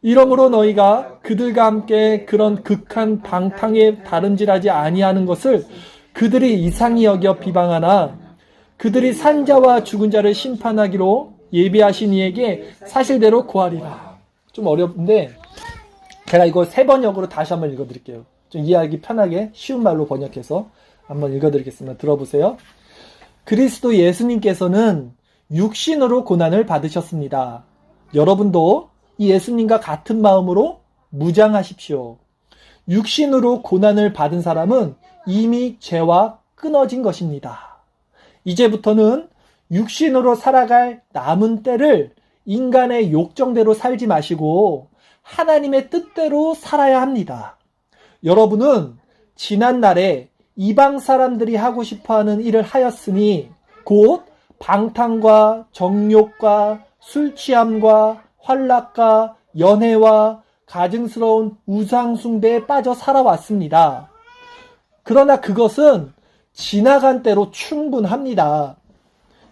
이러므로 너희가 그들과 함께 그런 극한 방탕에 다름질하지 아니하는 것을 그들이 이상히 여겨 비방하나 그들이 산자와 죽은 자를 심판하기로 예비하신 이에게 사실대로 고하리라. 좀 어렵는데 제가 이거 3번역으로 다시 한번 읽어드릴게요. 좀 이해하기 편하게 쉬운 말로 번역해서 한번 읽어드리겠습니다. 들어보세요. 그리스도 예수님께서는 육신으로 고난을 받으셨습니다. 여러분도 이 예수님과 같은 마음으로 무장하십시오. 육신으로 고난을 받은 사람은 이미 죄와 끊어진 것입니다. 이제부터는 육신으로 살아갈 남은 때를 인간의 욕정대로 살지 마시고 하나님의 뜻대로 살아야 합니다. 여러분은 지난날에 이방 사람들이 하고 싶어하는 일을 하였으니 곧 방탕과 정욕과 술 취함과 환락과 연애와 가증스러운 우상 숭배에 빠져 살아왔습니다. 그러나 그것은 지나간 때로 충분합니다.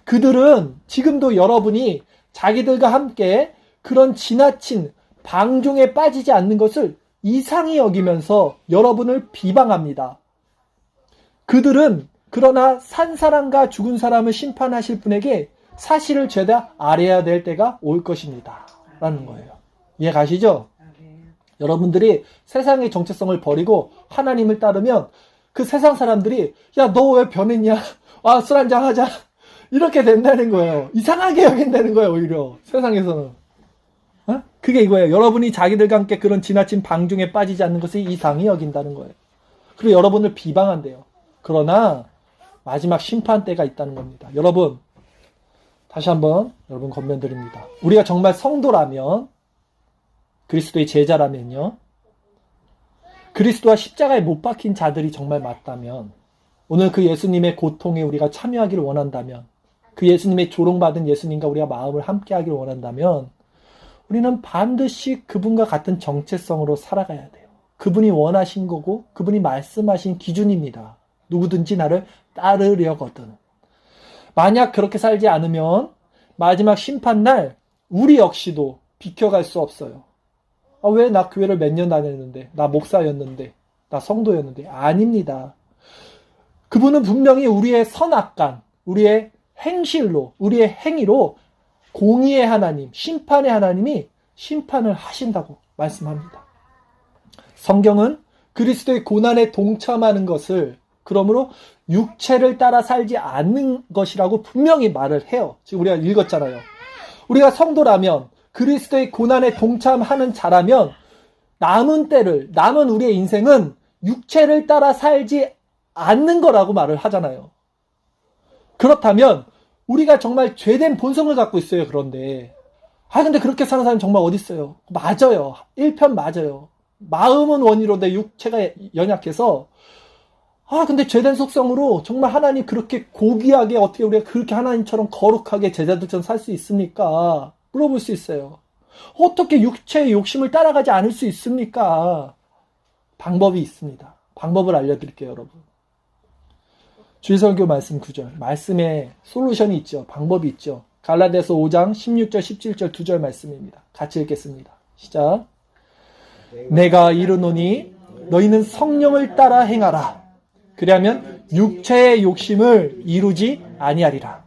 그들은 지금도 여러분이 자기들과 함께 그런 지나친 방종에 빠지지 않는 것을 이상히 여기면서 여러분을 비방합니다. 그들은 그러나 산 사람과 죽은 사람을 심판하실 분에게 사실을 죄다 알아야 될 때가 올 것입니다. 라는 거예요. 이해 가시죠? 여러분들이 세상의 정체성을 버리고 하나님을 따르면 그 세상 사람들이 야, 너 왜 변했냐? 아, 술 한잔 하자. 이렇게 된다는 거예요. 이상하게 여긴다는 거예요, 오히려. 세상에서는. 그게 이거예요. 여러분이 자기들과 함께 그런 지나친 방종에 빠지지 않는 것을 이상히 여긴다는 거예요. 그리고 여러분을 비방한대요. 그러나 마지막 심판 때가 있다는 겁니다. 여러분, 다시 한번 여러분 권면드립니다. 우리가 정말 성도라면, 그리스도의 제자라면요, 그리스도와 십자가에 못 박힌 자들이 정말 맞다면, 오늘 그 예수님의 고통에 우리가 참여하기를 원한다면, 그 예수님의 조롱받은 예수님과 우리가 마음을 함께하기를 원한다면 우리는 반드시 그분과 같은 정체성으로 살아가야 돼요. 그분이 원하신 거고 그분이 말씀하신 기준입니다. 누구든지 나를 따르려거든. 만약 그렇게 살지 않으면 마지막 심판날 우리 역시도 비켜갈 수 없어요. 아, 왜 나 교회를 몇 년 다녔는데, 나 목사였는데, 나 성도였는데. 아닙니다. 그분은 분명히 우리의 선악간, 우리의 행실로, 우리의 행위로 공의의 하나님, 심판의 하나님이 심판을 하신다고 말씀합니다. 성경은 그리스도의 고난에 동참하는 것을, 그러므로 육체를 따라 살지 않는 것이라고 분명히 말을 해요. 지금 우리가 읽었잖아요. 우리가 성도라면, 그리스도의 고난에 동참하는 자라면 남은 우리의 인생은 육체를 따라 살지 않는 거라고 말을 하잖아요. 그렇다면 우리가 정말 죄된 본성을 갖고 있어요. 그런데 근데 그렇게 사는 사람이 정말 어디 있어요? 맞아요. 1편 맞아요. 마음은 원이로되 육체가 연약해서 근데 죄된 속성으로 정말 하나님 그렇게 고귀하게 어떻게 우리가 그렇게 하나님처럼 거룩하게 제자들처럼 살 수 있습니까? 물어볼 수 있어요. 어떻게 육체의 욕심을 따라가지 않을 수 있습니까? 방법이 있습니다. 방법을 알려드릴게요, 여러분. 주일설교 말씀 9절. 말씀에 솔루션이 있죠. 방법이 있죠. 갈라디아서 5장 16절, 17절 2절 말씀입니다. 같이 읽겠습니다. 시작. 내가 이르노니 너희는 성령을 따라 행하라. 그리하면 육체의 욕심을 이루지 아니하리라.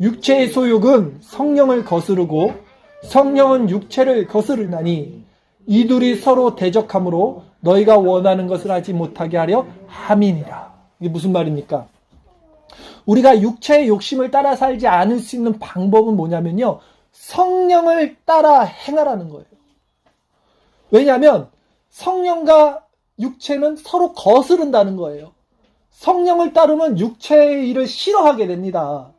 육체의 소욕은 성령을 거스르고 성령은 육체를 거스르나니 이둘이 서로 대적하므로 너희가 원하는 것을 하지 못하게 하려 함이니라. 이게 무슨 말입니까? 우리가 육체의 욕심을 따라 살지 않을 수 있는 방법은 뭐냐면요. 성령을 따라 행하라는 거예요. 왜냐하면 성령과 육체는 서로 거스른다는 거예요. 성령을 따르면 육체의 일을 싫어하게 됩니다.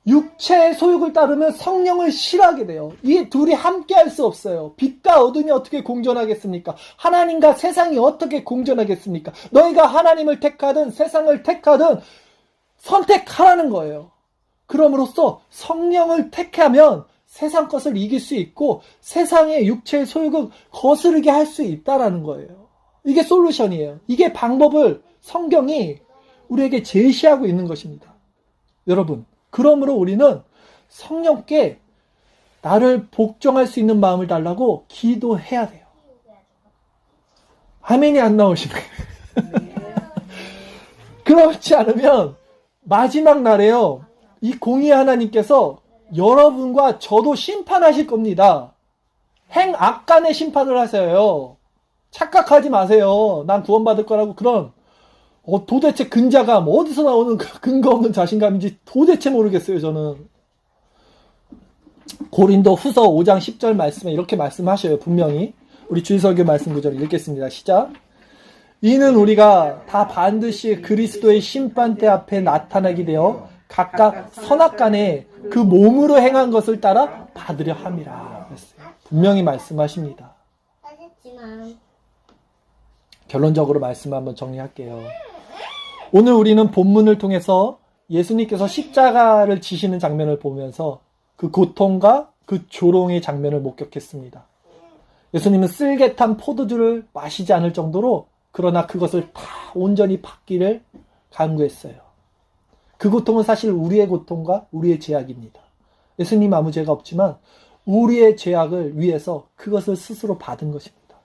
육체의 소욕을 따르면 성령을 싫어하게 돼요. 이 둘이 함께 할 수 없어요. 빛과 어둠이 어떻게 공존하겠습니까? 하나님과 세상이 어떻게 공존하겠습니까? 너희가 하나님을 택하든 세상을 택하든 선택하라는 거예요. 그럼으로써 성령을 택하면 세상 것을 이길 수 있고 세상의 육체의 소욕을 거스르게 할 수 있다라는 거예요. 이게 솔루션이에요. 이게 방법을 성경이 우리에게 제시하고 있는 것입니다. 여러분, 그러므로 우리는 성령께 나를 복종할 수 있는 마음을 달라고 기도해야 돼요. 아멘이 안 나오시네. 그렇지 않으면 마지막 날에요. 이 공의 하나님께서 여러분과 저도 심판하실 겁니다. 행악간의 심판을 하세요. 착각하지 마세요. 난 구원받을 거라고 그런 도대체 근자감, 어디서 나오는 근거 없는 자신감인지 도대체 모르겠어요, 저는. 고린도 후서 5장 10절 말씀에 이렇게 말씀하셔요, 분명히. 우리 주일설교 말씀 구절 읽겠습니다. 시작. 이는 우리가 다 반드시 그리스도의 심판대 앞에 나타나게 되어 각각 선악간에 그 몸으로 행한 것을 따라 받으려 함이라. 그랬어요. 분명히 말씀하십니다. 결론적으로 말씀 한번 정리할게요. 오늘 우리는 본문을 통해서 예수님께서 십자가를 지시는 장면을 보면서 그 고통과 그 조롱의 장면을 목격했습니다. 예수님은 쓸개탄 포도주를 마시지 않을 정도로 그러나 그것을 다 온전히 받기를 간구했어요. 그 고통은 사실 우리의 고통과 우리의 죄악입니다. 예수님 아무 죄가 없지만 우리의 죄악을 위해서 그것을 스스로 받은 것입니다.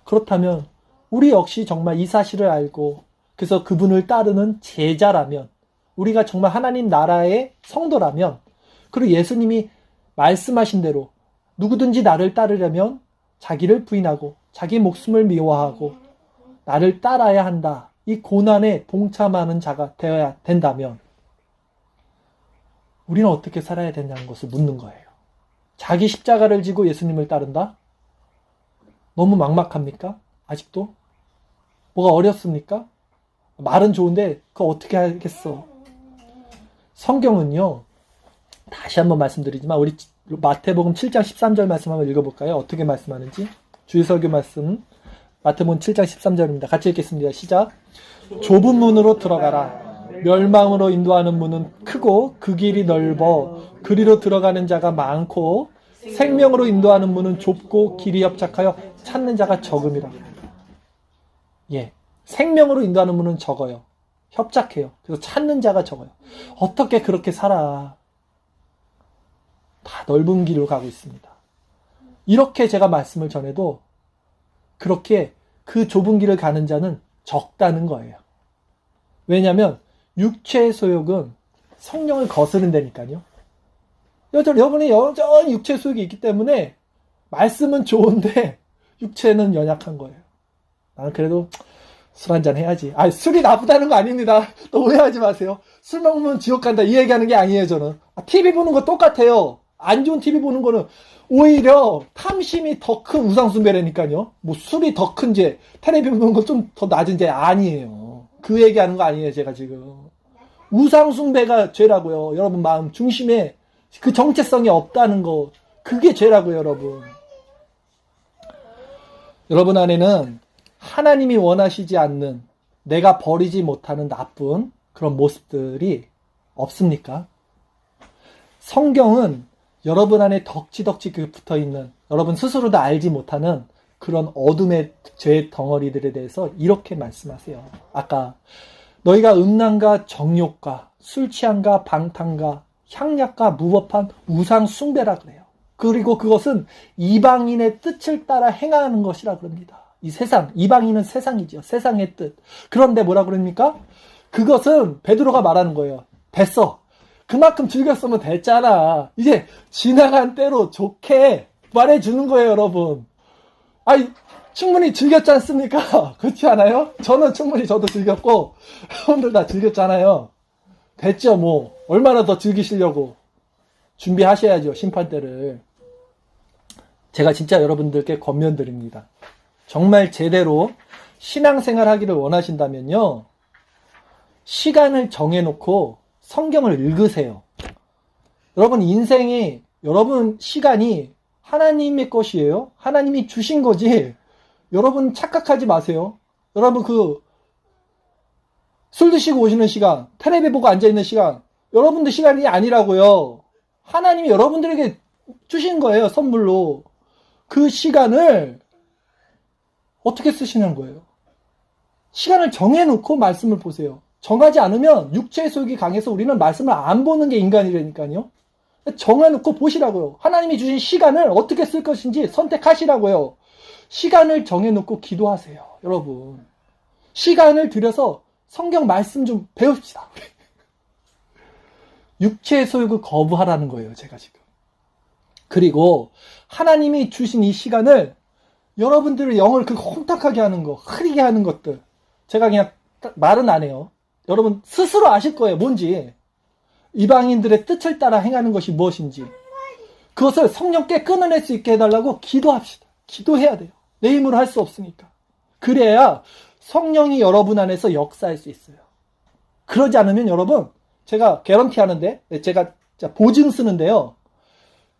그렇다면 우리 역시 정말 이 사실을 알고 그래서 그분을 따르는 제자라면, 우리가 정말 하나님 나라의 성도라면, 그리고 예수님이 말씀하신 대로 누구든지 나를 따르려면 자기를 부인하고 자기 목숨을 미워하고 나를 따라야 한다. 이 고난에 동참하는 자가 되어야 된다면 우리는 어떻게 살아야 되냐는 것을 묻는 거예요. 자기 십자가를 지고 예수님을 따른다? 너무 막막합니까? 아직도? 뭐가 어렵습니까? 말은 좋은데 그거 어떻게 하겠어? 성경은요. 다시 한번 말씀드리지만 우리 마태복음 7장 13절 말씀 한번 읽어볼까요? 어떻게 말씀하는지. 주일설교 말씀 마태복음 7장 13절입니다. 같이 읽겠습니다. 시작. 좁은 문으로 들어가라. 멸망으로 인도하는 문은 크고 그 길이 넓어 그리로 들어가는 자가 많고 생명으로 인도하는 문은 좁고 길이 협착하여 찾는 자가 적음이라. 예. 생명으로 인도하는 문은 적어요. 협착해요. 그래서 찾는 자가 적어요. 어떻게 그렇게 살아? 다 넓은 길로 가고 있습니다. 이렇게 제가 말씀을 전해도 그렇게 그 좁은 길을 가는 자는 적다는 거예요. 왜냐하면 육체의 소욕은 성령을 거스른다니까요. 여러분이 여전히 육체의 소욕이 있기 때문에 말씀은 좋은데 육체는 연약한 거예요. 나는 그래도 술 한잔 해야지. 술이 나쁘다는 거 아닙니다. 또 오해하지 마세요. 술 먹으면 지옥 간다 이 얘기하는 게 아니에요, 저는. TV 보는 거 똑같아요. 안 좋은 TV 보는 거는 오히려 탐심이 더 큰 우상숭배라니까요. 뭐 술이 더 큰 죄, 텔레비 보는 거 좀 더 낮은 죄 아니에요. 그 얘기하는 거 아니에요, 제가 지금. 우상숭배가 죄라고요. 여러분 마음 중심에 그 정체성이 없다는 거. 그게 죄라고요, 여러분. 여러분 안에는 하나님이 원하시지 않는, 내가 버리지 못하는 나쁜 그런 모습들이 없습니까? 성경은 여러분 안에 덕지덕지 붙어있는, 여러분 스스로도 알지 못하는 그런 어둠의 죄 덩어리들에 대해서 이렇게 말씀하세요. 아까 너희가 음란과 정욕과 술 취함과 방탕과 향약과 무법한 우상 숭배라 그래요. 그리고 그것은 이방인의 뜻을 따라 행하는 것이라 그럽니다. 이 세상, 이방인은 세상이죠. 세상의 뜻. 그런데 뭐라 그럽니까? 그것은 베드로가 말하는 거예요. 됐어. 그만큼 즐겼으면 됐잖아. 이제 지나간 때로 좋게 말해주는 거예요, 여러분. 아니, 충분히 즐겼지 않습니까? 그렇지 않아요? 저는 충분히 저도 즐겼고, 여러분들 다 즐겼잖아요. 됐죠, 뭐. 얼마나 더 즐기시려고. 준비하셔야죠, 심판 때를. 제가 진짜 여러분들께 권면드립니다. 정말 제대로 신앙생활 하기를 원하신다면요. 시간을 정해놓고 성경을 읽으세요. 여러분 인생이, 여러분 시간이 하나님의 것이에요. 하나님이 주신 거지. 여러분 착각하지 마세요. 여러분 술 드시고 오시는 시간, 텔레비 보고 앉아있는 시간, 여러분들 시간이 아니라고요. 하나님이 여러분들에게 주신 거예요. 선물로. 그 시간을 어떻게 쓰시는 거예요? 시간을 정해놓고 말씀을 보세요. 정하지 않으면 육체의 소욕이 강해서 우리는 말씀을 안 보는 게 인간이라니까요. 정해놓고 보시라고요. 하나님이 주신 시간을 어떻게 쓸 것인지 선택하시라고요. 시간을 정해놓고 기도하세요. 여러분. 시간을 들여서 성경 말씀 좀 배웁시다. 육체의 소욕을 거부하라는 거예요. 제가 지금. 그리고 하나님이 주신 이 시간을 여러분들의 영을 혼탁하게 하는 거, 흐리게 하는 것들. 제가 그냥 말은 안 해요. 여러분 스스로 아실 거예요. 뭔지. 이방인들의 뜻을 따라 행하는 것이 무엇인지. 그것을 성령께 끊어낼 수 있게 해달라고 기도합시다. 기도해야 돼요. 내 힘으로 할 수 없으니까. 그래야 성령이 여러분 안에서 역사할 수 있어요. 그러지 않으면 여러분, 제가 개런티 하는데, 제가 보증 쓰는데요.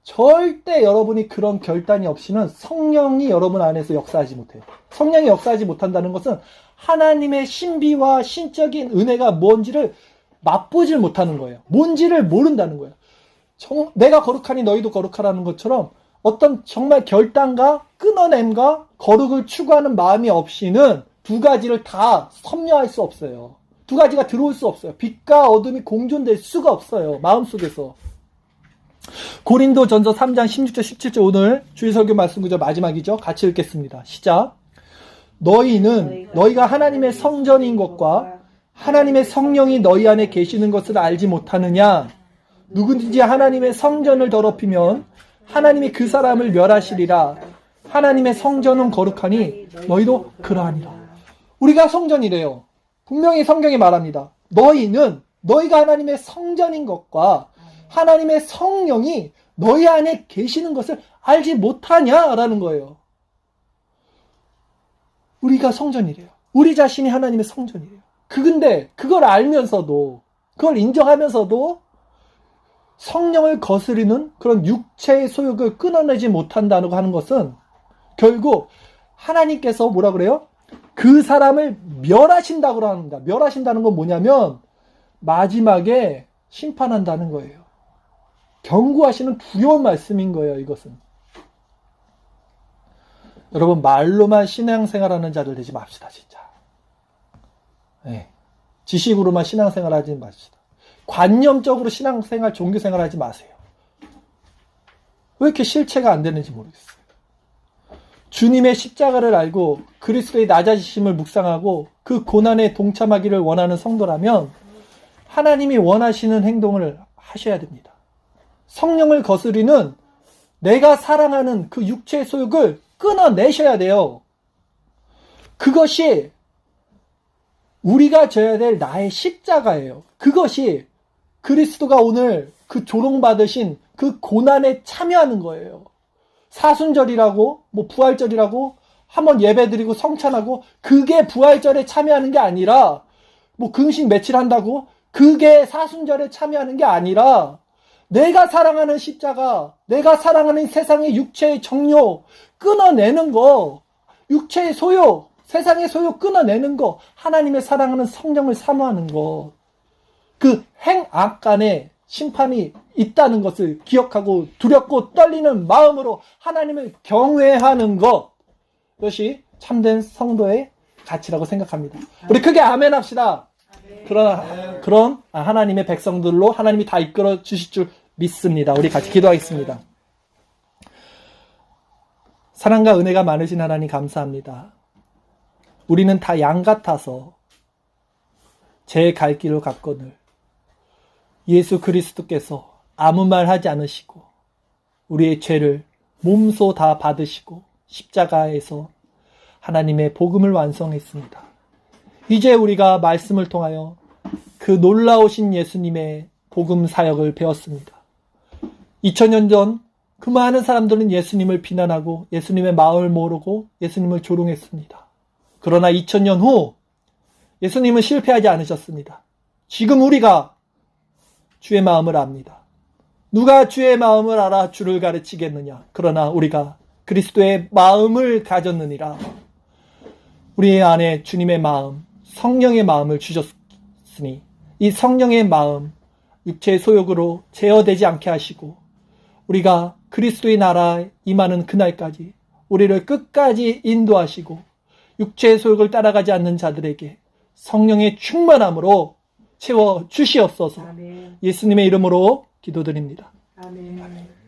절대 여러분이 그런 결단이 없이는 성령이 여러분 안에서 역사하지 못해요. 성령이 역사하지 못한다는 것은 하나님의 신비와 신적인 은혜가 뭔지를 맛보질 못하는 거예요. 뭔지를 모른다는 거예요. 내가 거룩하니 너희도 거룩하라는 것처럼 어떤 정말 결단과 끊어냄과 거룩을 추구하는 마음이 없이는 두 가지를 다 섭렵할 수 없어요. 두 가지가 들어올 수 없어요. 빛과 어둠이 공존될 수가 없어요. 마음속에서. 고린도전서 3장 16절 17절 오늘 주일설교 말씀 구절 마지막이죠. 같이 읽겠습니다. 시작. 너희가 하나님의 성전인 것과 하나님의 성령이 너희 안에 계시는 것을 알지 못하느냐? 누구든지 하나님의 성전을 더럽히면 하나님이 그 사람을 멸하시리라. 하나님의 성전은 거룩하니 너희도 그러하니라. 우리가 성전이래요. 분명히 성경이 말합니다. 너희가 하나님의 성전인 것과 하나님의 성령이 너희 안에 계시는 것을 알지 못하냐라는 거예요. 우리가 성전이래요. 우리 자신이 하나님의 성전이래요. 근데 그걸 알면서도, 그걸 인정하면서도 성령을 거스르는 그런 육체의 소욕을 끊어내지 못한다고 하는 것은 결국 하나님께서 뭐라 그래요? 그 사람을 멸하신다고 합니다. 멸하신다는 건 뭐냐면 마지막에 심판한다는 거예요. 경고하시는 두려운 말씀인 거예요, 이것은. 여러분, 말로만 신앙생활하는 자들 되지 맙시다, 진짜. 네. 지식으로만 신앙생활 하지 맙시다. 관념적으로 신앙생활, 종교생활 하지 마세요. 왜 이렇게 실체가 안 되는지 모르겠어요. 주님의 십자가를 알고 그리스도의 낮아지심을 묵상하고 그 고난에 동참하기를 원하는 성도라면 하나님이 원하시는 행동을 하셔야 됩니다. 성령을 거스리는 내가 사랑하는 그 육체의 소욕을 끊어내셔야 돼요. 그것이 우리가 져야 될 나의 십자가예요. 그것이 그리스도가 오늘 그 조롱받으신 그 고난에 참여하는 거예요. 사순절이라고, 부활절이라고, 한번 예배드리고 성찬하고, 그게 부활절에 참여하는 게 아니라, 금식 며칠 한다고, 그게 사순절에 참여하는 게 아니라, 내가 사랑하는 십자가, 내가 사랑하는 세상의 육체의 정욕, 끊어내는 거, 육체의 소욕, 세상의 소욕 끊어내는 거, 하나님의 사랑하는 성령을 사모하는 거, 그 행악 간에 심판이 있다는 것을 기억하고 두렵고 떨리는 마음으로 하나님을 경외하는 것, 이것이 참된 성도의 가치라고 생각합니다. 우리 크게 아멘 합시다. 그런 하나님의 백성들로 하나님이 다 이끌어 주실 줄 믿습니다. 우리 같이 기도하겠습니다. 사랑과 은혜가 많으신 하나님 감사합니다. 우리는 다 양 같아서 제 갈 길을 갔거늘 예수 그리스도께서 아무 말 하지 않으시고 우리의 죄를 몸소 다 받으시고 십자가에서 하나님의 복음을 완성했습니다. 이제 우리가 말씀을 통하여 그 놀라우신 예수님의 복음 사역을 배웠습니다. 2000년 전 그 많은 사람들은 예수님을 비난하고 예수님의 마음을 모르고 예수님을 조롱했습니다. 그러나 2000년 후 예수님은 실패하지 않으셨습니다. 지금 우리가 주의 마음을 압니다. 누가 주의 마음을 알아 주를 가르치겠느냐. 그러나 우리가 그리스도의 마음을 가졌느니라. 우리 안에 주님의 마음, 성령의 마음을 주셨으니 이 성령의 마음, 육체의 소욕으로 제어되지 않게 하시고 우리가 그리스도의 나라에 임하는 그날까지 우리를 끝까지 인도하시고 육체의 소욕을 따라가지 않는 자들에게 성령의 충만함으로 채워 주시옵소서.
아멘.
예수님의 이름으로 기도드립니다.
아멘.